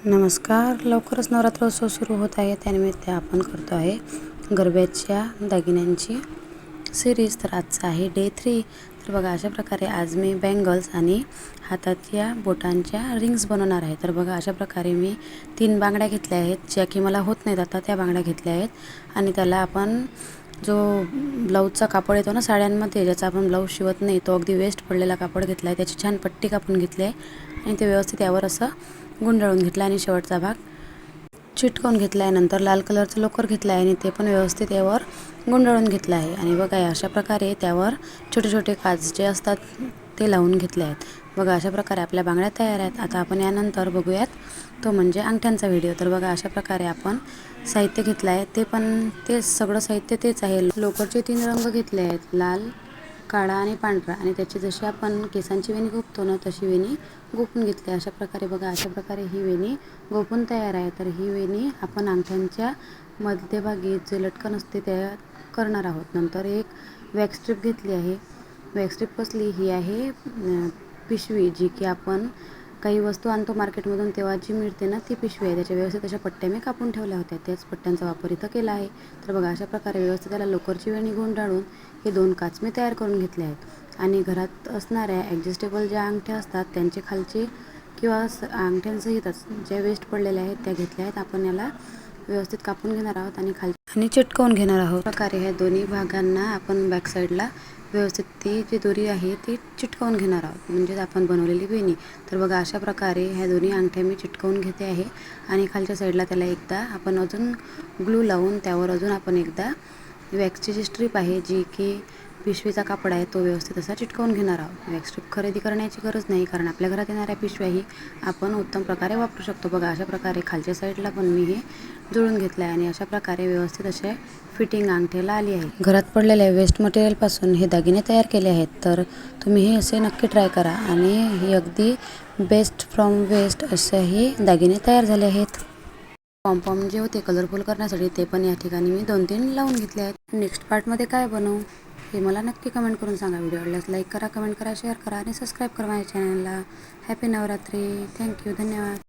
नमस्कार. लवकरच नवरात्रोत्सव सुरू होत आहे. त्यानिमित्त आपण करतो आहे गरब्याच्या दागिन्यांची सिरीज. तर आजचा आहे डे 3. तर बघा, अशा प्रकारे आज मी बँगल्स आणि हातातल्या बोटांच्या रिंग्स बनवणार आहे. तर बघा, अशा प्रकारे मी 3 बांगड्या घेतल्या आहेत, ज्या की मला होत नाहीत आता, त्या बांगड्या घेतल्या आहेत. आणि त्याला आपण जो ब्लाऊजचा कापड येतो ना साड्यांमध्ये, ज्याचा आपण ब्लाऊज शिवत नाही, तो अगदी वेस्ट पडलेला कापड घेतला आहे. त्याची छान पट्टी कापून घेतली आहे आणि ते व्यवस्थित यावर असं गुंडाळून घेतला आणि शेवटचा भाग चिटकवून घेतला आहे. नंतर लाल कलरचं लोकर घेतलं आहे आणि ते पण व्यवस्थित यावर गुंडाळून घेतलं आहे. आणि बघा, अशा प्रकारे त्यावर छोटे छोटे काच जे असतात ते लावून घेतले आहेत. बघा, अशा प्रकारे आपल्या बांगड्या तयार आहेत. आता आपण यानंतर बघूयात तो म्हणजे अंगठ्यांचा व्हिडिओ. तर बघा, अशा प्रकारे आपण साहित्य घेतलं आहे, ते पण तेच सगळं साहित्य तेच आहे. लोकरचे 3 रंग घेतले आहेत, लाल, काळा आणि पांढरा. आणि त्याची जशी आपण केसांची वेणी गोपतो ना, तशी वेणी गोपून घेतली. अशा प्रकारे बघा, अशा प्रकारे ही वेणी गोपून तयार आहे. तर ही वेणी आपण अंगठ्यांच्या मध्यभागी जे लटकन असते त्या करणार आहोत. नंतर एक वॅक्स स्ट्रिप घेतली आहे. वॅक्स स्ट्रिप कसली? ही आहे पिशवी, जी की आपण काही वस्तू आणतो मार्केटमधून तेव्हा जी मिळते ना, ती पिशवी आहे. त्याच्या व्यवस्थित अशा पट्ट्या मी कापून ठेवल्या होत्या. त्याच पट्ट्यांचा वापर इथं केला आहे. तर बघा, अशा प्रकारे व्यवस्थित त्याला लोकरची वेणी गुंडाळून हे 2 काच मी तयार करून घेतले आहेत. आणि घरात असणाऱ्या ॲडजस्टेबल ज्या अंगठ्या असतात त्यांचे खालचे किंवा अंगठ्यांसहितच ज्या वेस्ट पडलेल्या आहेत त्या घेतल्या आहेत. आपण याला व्यवस्थित कापून घेणार आहोत आणि चिटकवून घेणार आहोत. प्रकारे ह्या दोन्ही भागांना आपण बॅक साईडला व्यवस्थित ती जी दोरी आहे ती चिटकवून घेणार आहोत, म्हणजेच आपण बनवलेली वेणी. तर बघा, अशा प्रकारे ह्या दोन्ही अंगठ्या मी चिटकवून घेते आहे. आणि खालच्या साईडला त्याला एकदा आपण अजून ग्लू लावून त्यावर अजून आपण एकदा वॅक्सची जी स्ट्रीप आहे, जी की पिशवीचा कापड आहे, तो व्यवस्थित असा चिटकवून घेणार आहोत. वॅक्स स्ट्रीप खरेदी करण्याची गरज नाही, कारण आपल्या घरात येणाऱ्या पिशव्याही आपण उत्तम प्रकारे वापरू शकतो. बघा, अशा प्रकारे खालच्या साईडला पण मी हे जुळून घेतलं आहे आणि अशा प्रकारे व्यवस्थित असे फिटिंग अंगठ्याला आली आहे. घरात पडलेल्या वेस्ट मटेरियलपासून हे दागिने तयार केले आहेत. तर तुम्ही हे असे नक्की ट्राय करा आणि हे अगदी बेस्ट फ्रॉम वेस्ट असेही दागिने तयार झाले आहेत. पॉम्पॉम जे होते कलरफुल करण्यासाठी, ते पण या ठिकाणी मी 2-3 लावून घेतले आहेत. नेक्स्ट पार्टमध्ये काय बनवू हे मला नक्की कमेंट करून सांगा. व्हिडिओ आवडल्यास लाईक करा, कमेंट करा, शेअर करा आणि सबस्क्राईब करा माझ्या चॅनलला. हॅपी नवरात्री. थँक्यू. धन्यवाद.